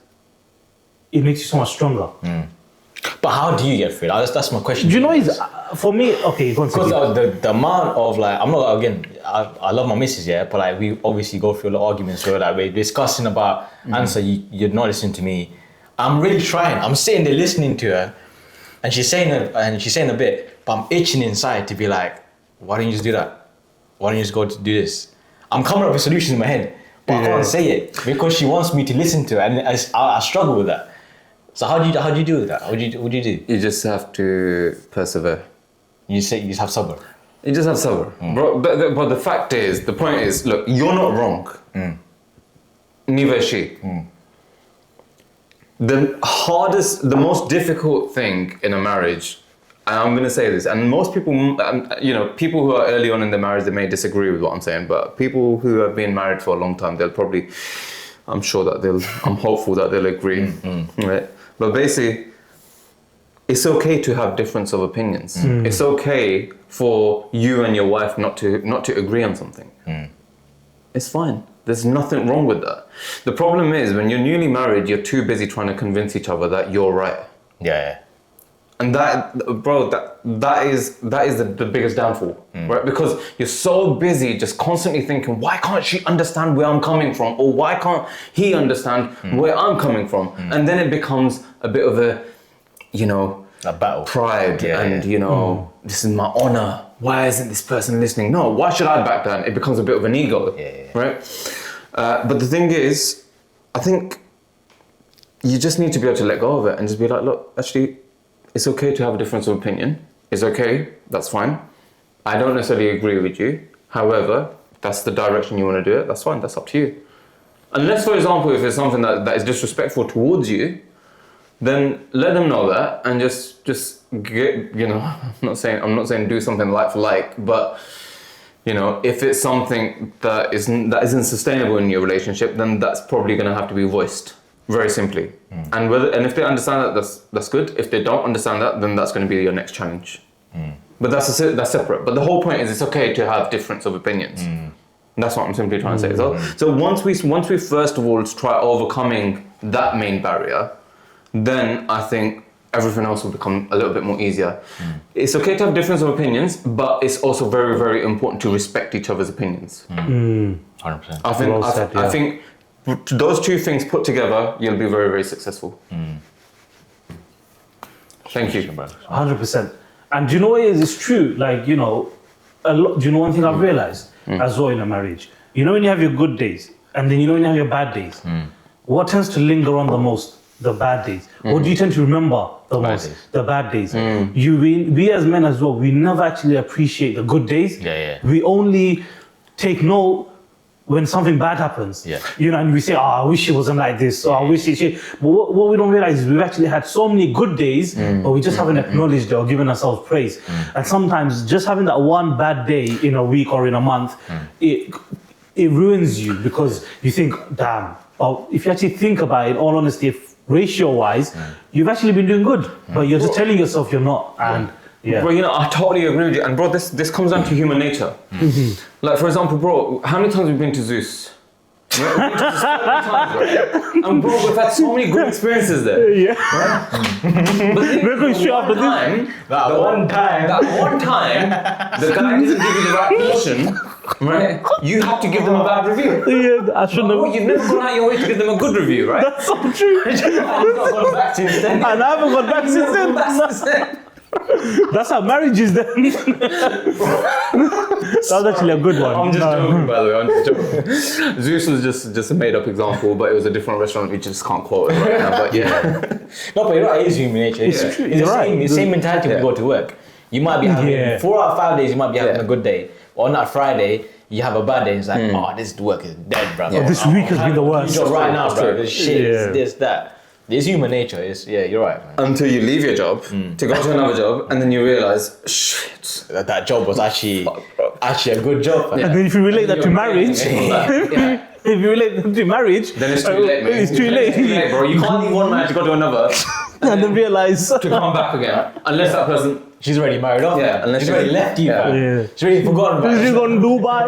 it makes you so much stronger. But how do you get through it? That's my question. Do you know, for me, okay, go on. Because the amount of I'm not, again, I love my missus, but like we obviously go through a lot of arguments where like we're discussing about answer, you're not listening to me. I'm really trying. I'm sitting there listening to her, and she's saying a bit, but I'm itching inside to be like, why don't you just do that? Why don't you just go to do this? I'm coming up with solutions in my head, but I can't say it because she wants me to listen to her, and I struggle with that. So how do you deal with that? What do you do? You just have to persevere. You just have sabr. You just have sabr. Bro, but the fact is, the point is, look, you're not wrong. Neither is she. The most difficult thing in a marriage, and I'm going to say this, and most people, people who are early on in their marriage, they may disagree with what I'm saying, but people who have been married for a long time, I'm hopeful that they'll agree. Right? But basically, it's okay to have difference of opinions. It's okay for you and your wife not to agree on something. It's fine. There's nothing wrong with that. The problem is when you're newly married, you're too busy trying to convince each other that you're right. Yeah. And that is the biggest downfall, right? Because you're so busy just constantly thinking, why can't she understand where I'm coming from? Or why can't he understand where I'm coming from? And then it becomes a bit of a battle. Pride and, this is my honor. Why isn't this person listening? No, why should I back down? It becomes a bit of an ego, right? But the thing is, I think you just need to be able to let go of it and just be like, look, actually, it's okay to have a difference of opinion. It's okay, that's fine. I don't necessarily agree with you. However, if that's the direction you want to do it, that's fine, that's up to you. Unless, for example, if it's something that is disrespectful towards you, then let them know that and just get, I'm not saying do something like for like, but if it's something that isn't sustainable in your relationship, then that's probably going to have to be voiced. Very simply. And if they understand that, that's good. If they don't understand that, then that's going to be your next challenge. But that's separate. But the whole point is it's okay to have difference of opinions. And that's what I'm simply trying to say. So once we first of all try overcoming that main barrier, then I think everything else will become a little bit more easier. It's okay to have difference of opinions, but it's also very, very important to respect each other's opinions. 100%. I think those two things put together, you'll be very, very successful. Thank you. 100%. And do you know what it is? It's true. Like, do you know one thing I've realized as well in a marriage? When you have your good days and then when you have your bad days, what tends to linger on the most? The bad days. What do you tend to remember the most? days. The bad days. We as men as well, we never actually appreciate the good days. We only take note when something bad happens. And we say, I wish it wasn't like this, or I wish it. But what we don't realize is we've actually had so many good days, but we just haven't acknowledged it or given ourselves praise. And sometimes just having that one bad day in a week or in a month, it ruins you because you think, damn. But if you actually think about it, in all honesty, ratio-wise, you've actually been doing good, but you're just telling yourself you're not, and Yeah. Bro, you know, I totally agree with you. And bro, this comes down to human nature. Like, for example, bro, how many times have you been to Zeus? We've been to Zeus so many times, right? And bro, we've had so many good experiences there. Yeah. But then, We're going straight after this. That one time. That one time, the guy didn't give you the right portion, right? You have to give them a bad review. Yeah, I shouldn't Bro, have. you've never gone out your way to give them a good review, right? That's so true. And you've not gone back since then. And I haven't gone back since then. That's it. That's how marriage is then. That was actually a good one. I'm just No. joking, by the way. I'm just joking. Zeus was just a made-up example, but it was a different restaurant. We just can't quote it right now. But yeah, No, but you're right, it is human nature. It's true, the you're same, right. the same mentality when you go to work. You might be having Yeah. 4 out of 5 days, you might be having Yeah. a good day. Or on that Friday, you have a bad day. It's like, oh, this work is dead, bro. Yeah. This week has been the worst. Job right now, bro. This shit, Yeah. this, that. It's human nature. It's, yeah, you're right, man. until you leave your job to go to another job, and then you realise, shit. That job was actually a good job. And then if you relate that to marriage, Yeah. if you relate that to marriage, Then it's too late, mate. It's too late. It's too late, bro. You can't leave one man to go to another And then realize. to come back again, unless that person. She's already married off. Yeah, unless she's you- already left you. Yeah. man. Yeah. She's already forgotten about Did you you. go to Dubai?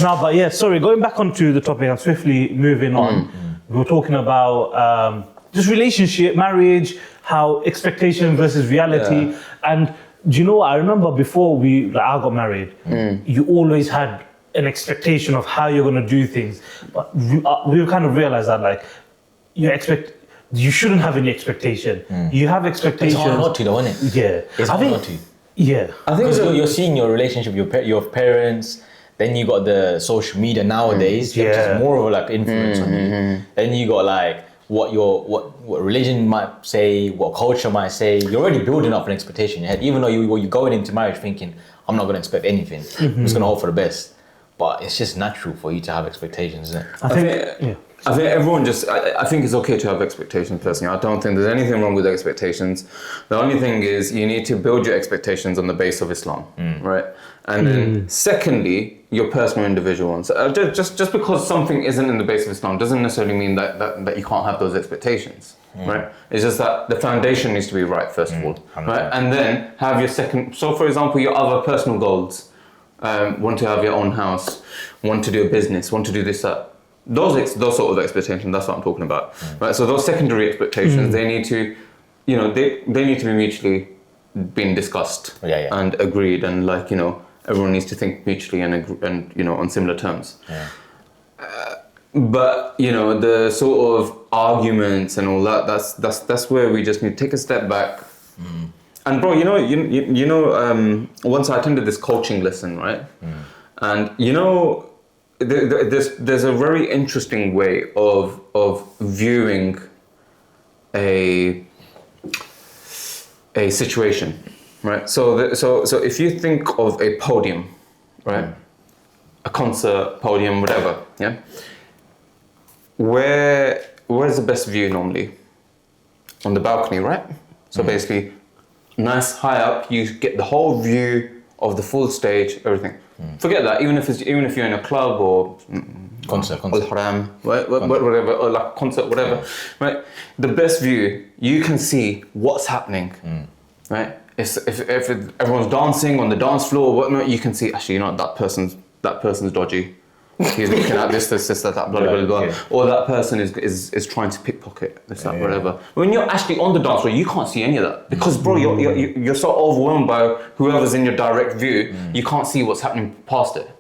No, but yeah, sorry, going back onto the topic and swiftly moving on. We were talking about just relationship, marriage, how expectation versus reality. And do you know what? I remember before I got married, you always had an expectation of how you're going to do things. But we kind of realized that like, you shouldn't have any expectation. You have It's expectations. hard not to, though, isn't it? Yeah. It's I hard think- not to. Yeah. I think Because you're seeing your relationship with your parents, then you got the social media nowadays, which Yeah. is more of a, like influence on you. Then you got like what religion might say, what culture might say. You're already building up an expectation in your head, even though you're going into marriage thinking, I'm not going to expect anything. I'm just going to hope for the best. But it's just natural for you to have expectations, isn't it? I think I think everyone I think it's okay to have expectations personally. I don't think there's anything wrong with expectations. The only thing is you need to build your expectations on the base of Islam, right? And then secondly, your personal individual ones. Just because something isn't in the base of Islam doesn't necessarily mean that you can't have those expectations, right? It's just that the foundation needs to be right first of all, right? And then have your second, so for example, your other personal goals, want to have your own house, want to do a business, want to do this, that. Those sort of expectations, that's what I'm talking about, right? So those secondary expectations, they need to, they need to be mutually being discussed and agreed, and like, everyone needs to think mutually and on similar terms. Yeah. But the sort of arguments and all that, that's where we just need to take a step back. And bro, once I attended this coaching lesson, right? And there's a very interesting way of viewing a situation, right? So if you think of a podium, right? A concert podium, whatever, yeah. Where's the best view normally? On the balcony, right? So basically, nice high up, you get the whole view of the full stage, everything. Forget that. Even if you're in a club or Concert. Al-Haram, whatever, or like concert, whatever, right? The best view, you can see what's happening, right? If everyone's dancing on the dance floor or whatnot, you can see actually, that person's dodgy. He's looking at this, that, blah, blah, blah. Okay. Or that person is trying to pickpocket this, that, whatever. When you're actually on the dance floor, you can't see any of that because, bro, you're so overwhelmed by whoever's in your direct view, you can't see what's happening past it.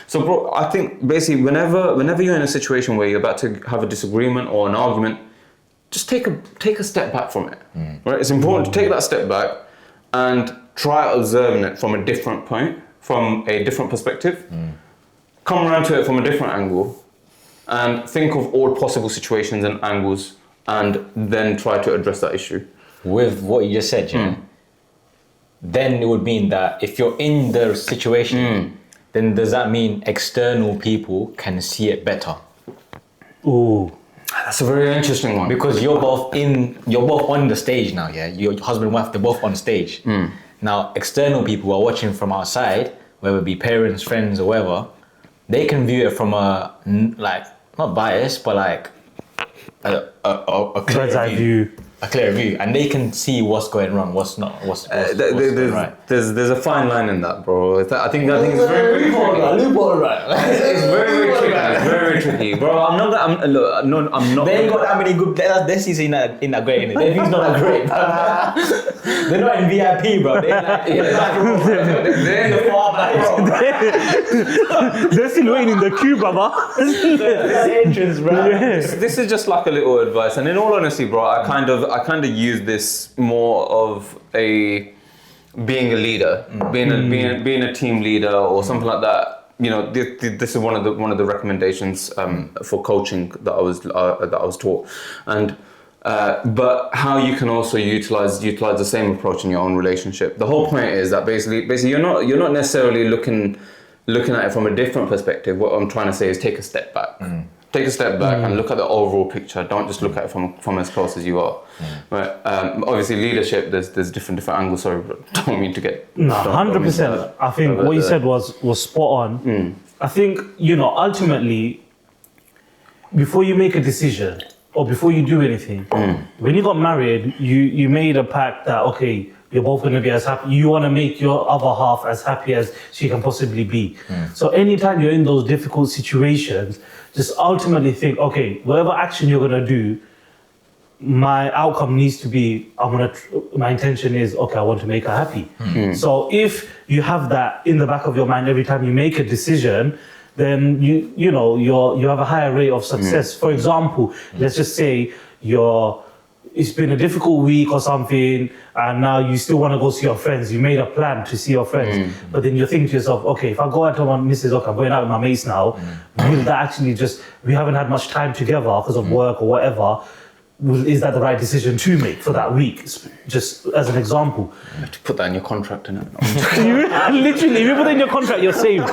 So, bro, I think basically whenever you're in a situation where you're about to have a disagreement or an argument, just take a step back from it. Right? It's important to take that step back and try observing it from a different point, from a different perspective. Come around to it from a different angle and think of all possible situations and angles and then try to address that issue. With what you just said, then it would mean that if you're in the situation, then does that mean external people can see it better? Ooh. That's a very interesting one. Because you're both on the stage now, yeah? Your husband and wife, they're both on stage. Now, external people who are watching from outside, whether it be parents, friends, or whatever, they can view it from a, like, not bias, but like a Bird's eye view. a clear view, and they can see what's going wrong, what's not, what's going right. There's a fine line in that, bro. I think it's very tricky. Loophole, right? It's very tricky. It's very tricky, bro. I'm not. They ain't got that many good. Desi's in that great. Innit? Desi's not that great. Bro. They're not in VIP, bro. They're like, they're in the far back, bro. They're still waiting in the queue, brother. This entrance, bro. Yeah. This is just like a little advice, and in all honesty, bro, I kind of use this more of being a leader, being a team leader or something like that. You know, this is one of the recommendations for coaching that I was taught, and but how you can also utilize the same approach in your own relationship. The whole point is that basically you're not necessarily looking at it from a different perspective. What I'm trying to say is take a step back. Take a step back and look at the overall picture. Don't just look at it from as close as you are. Right? Obviously, leadership. There's different angles. Sorry, but don't mean to get. No, 100%. I think what you said was spot on. I think ultimately, before you make a decision or before you do anything, when you got married, you made a pact that okay, you're both going to be as happy. You want to make your other half as happy as she can possibly be. So anytime you're in those difficult situations, just ultimately think, okay, whatever action you're going to do, my outcome needs to be, my intention is, okay, I want to make her happy. So if you have that in the back of your mind every time you make a decision, then you have a higher rate of success. For example, let's just say it's been a difficult week or something, and now you still want to go see your friends. You made a plan to see your friends, but then you're thinking to yourself, okay, if I go out to my missus, okay, I'm going out with my mates now, will that actually we haven't had much time together because of work or whatever, is that the right decision to make for that week? Just as an example. You have to put that in your contract, innit? Literally, if you put it in your contract, you're saved.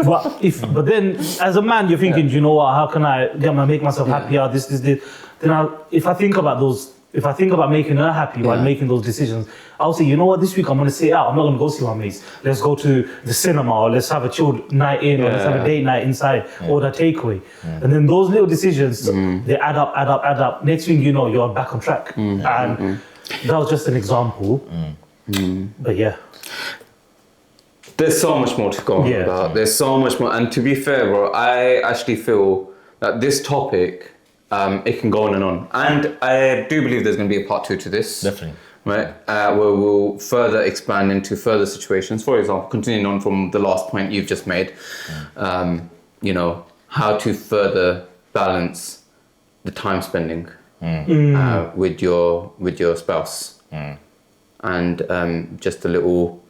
But then, as a man, you're thinking, do you know what? How can I make myself happier? This. Then if I think about making her happy while making those decisions, I'll say, you know what, this week I'm going to sit out. I'm not going to go see my mates. Let's go to the cinema, or let's have a chilled night in, or let's have a date night inside, order takeaway. And then those little decisions, they add up. Next thing you know, you're back on track. And that was just an example. But yeah. There's so much more to go on about. There's so much more. And to be fair, bro, I actually feel that this topic, it can go on. And I do believe there's going to be a part 2 to this. Definitely. Right? Where we'll further expand into further situations. For example, continuing on from the last point you've just made, how to further balance the time spending with your spouse. And just a little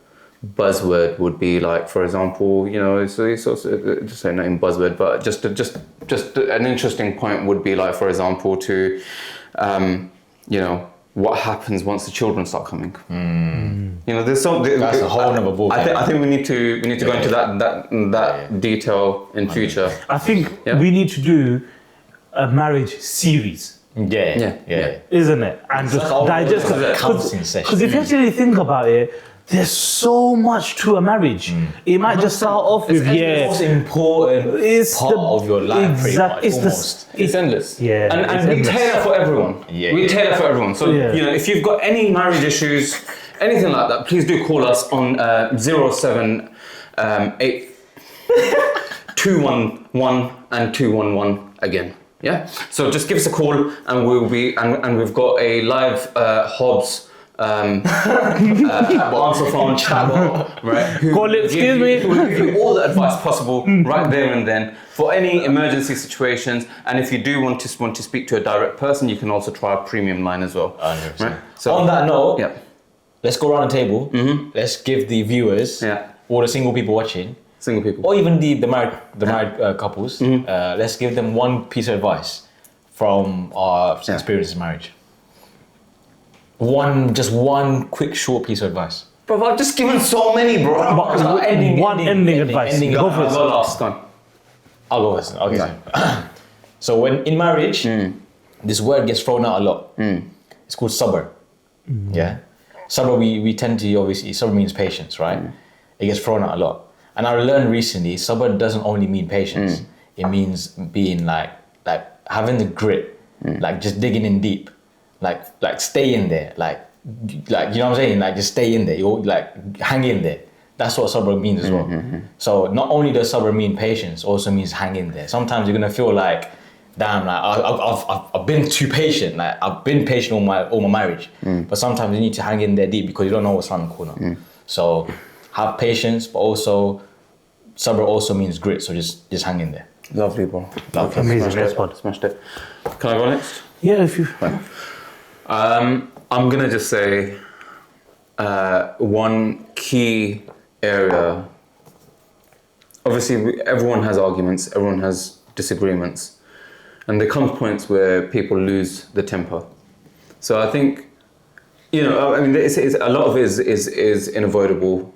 buzzword would be like, for example, it's also just saying not in buzzword, but just an interesting point would be like, for example, to what happens once the children start coming. There's something that's a whole other ball. I think we need to go into that detail in future. I think we need to do a marriage series. Yeah. Isn't it? And just digest, because if you actually think about it, there's so much to a marriage. It might just start off with the most important part of your life. Exactly. It's endless. Yeah. And we tailor for everyone. We tailor for everyone. So if you've got any marriage issues, anything like that, please do call us on 078 211 and 211 again. Yeah. So just give us a call, and we've got a live Hobbs answer phone chatbot, right? Call it, excuse me. Who will give you all the advice possible right there and then for any emergency situations. And if you do want to speak to a direct person, you can also try a premium line as well. 100%. Right? So on that note, let's go around the table. Let's give the viewers, or the single people watching, or even the married couples, let's give them one piece of advice from our experience in marriage. Just one quick short piece of advice. Bro, I've just given so many, bro. Ending advice. Go for it. Last one. I'll go first. Okay. So when in marriage, this word gets thrown out a lot. It's called sabr. Yeah. Sabr, we tend to obviously, sabr means patience, right? It gets thrown out a lot. And I learned recently, sabr doesn't only mean patience. It means being like having the grit, like just digging in deep. like stay in there, like you know what I'm saying, like just stay in there, you like hang in there. That's what sabr means as well. So not only does sabr mean patience, also means hang in there. Sometimes you're gonna feel like, damn, like I've been too patient, like I've been patient all my marriage, but sometimes you need to hang in there deep because you don't know what's around the corner. So have patience, but also sabr also means grit. So just hang in there. Lovely, bro. Lovely. Amazing. Smashed it. Can I go next? Yeah, if you. I'm gonna just say one key area. Obviously, everyone has arguments, everyone has disagreements, and there comes points where people lose the temper. So I think, you know, I mean, it's a lot of it is unavoidable.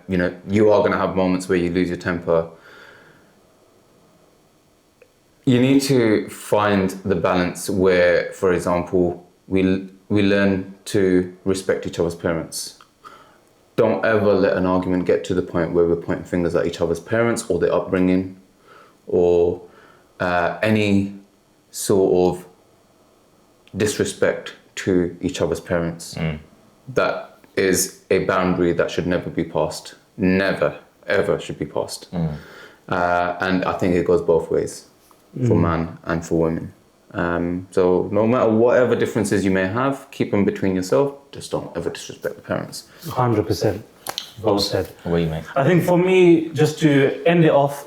You know, you are gonna have moments where you lose your temper. You need to find the balance where, for example, we learn to respect each other's parents. Don't ever let an argument get to the point where we're pointing fingers at each other's parents or their upbringing or any sort of disrespect to each other's parents. That is a boundary that should never be passed. Never, ever should be passed. And I think it goes both ways. For man and for women. So no matter whatever differences you may have, keep them between yourself. Just don't ever disrespect the parents. 100%. Well said. What do you mean? I think for me, just to end it off,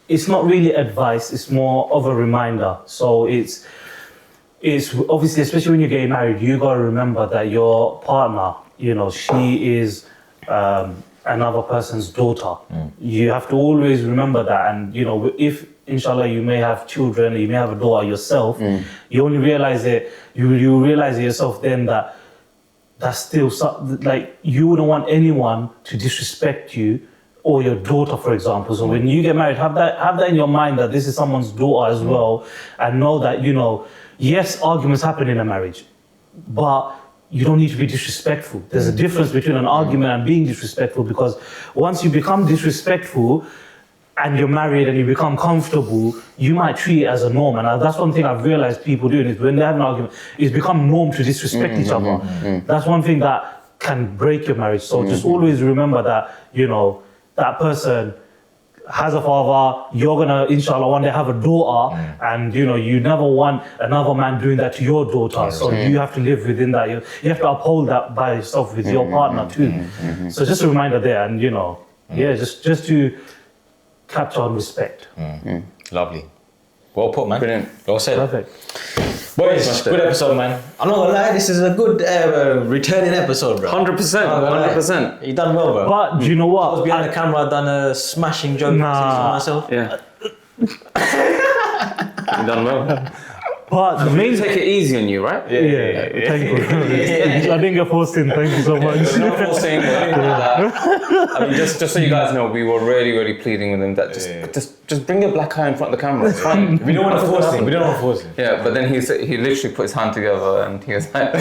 it's not really advice, it's more of a reminder. So it's obviously, especially when you're getting married, you got to remember that your partner, you know, she is another person's daughter. You have to always remember that. And, you know, if inshallah you may have children, you may have a daughter yourself, you only realize it, you realize it yourself then that that's still like you wouldn't want anyone to disrespect you or your daughter, for example. So when you get married, have that in your mind that this is someone's daughter as well, and know that, you know, yes, arguments happen in a marriage, but you don't need to be disrespectful. There's a difference between an argument and being disrespectful, because once you become disrespectful and you're married and you become comfortable, you might treat it as a norm. And that's one thing I've realized people doing is when they have an argument, it's become norm to disrespect each other. That's one thing that can break your marriage. So just always remember that, you know, that person has a father, you're gonna, inshallah, one day have a daughter, and you know, you never want another man doing that to your daughter. So you have to live within that. You have to uphold that by yourself with your partner too. So just a reminder there, and you know, just to capture on respect. Lovely. Well put, man. Brilliant. Well said. Perfect. Boys, good episode, man. I'm not gonna lie, this is a good returning episode, bro. 100%. 100%. You done well, bro. But do you know I was what? behind the camera, I done a smashing joke for myself. Yeah. You done well. But the main Take it easy on you, right? yeah, thank you. I didn't get forced in. Thank you so much. No forcing or anything like that. I mean, just so you guys know, we were really pleading with him that just bring your black eye in front of the camera. It's fine. We don't want to force him. We don't want to force him. Yeah, but then he literally put his hand together and he was like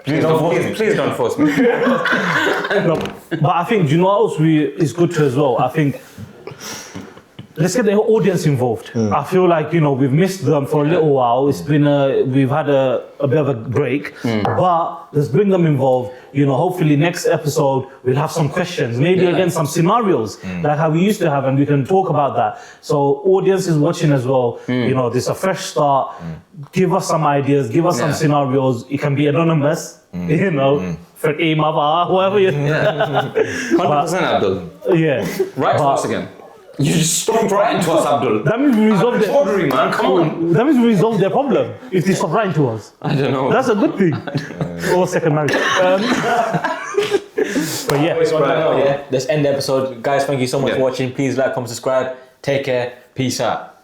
please don't force me. No, but I think, do you know what else is good too as well? I think let's get the audience involved. I feel like, you know, we've missed them for a little while. It's been we've had a bit of a break, but let's bring them involved. You know, hopefully next episode we'll have some questions, maybe again some scenarios like how we used to have, and we can talk about that. So audience is watching as well. You know, this is a fresh start. Give us some ideas, give us some scenarios. It can be anonymous, you know, for whoever you. 100% Abdul. Yeah. Right to us again. You just stopped writing to us, Abdul. That means we resolved it. Tawdry, man, come on. That means we resolved their problem if they stop writing to us. I don't know. That's a good thing. Or second marriage. But yeah. Let's end the episode. Guys, thank you so much for watching. Please like, comment, subscribe. Take care. Peace out.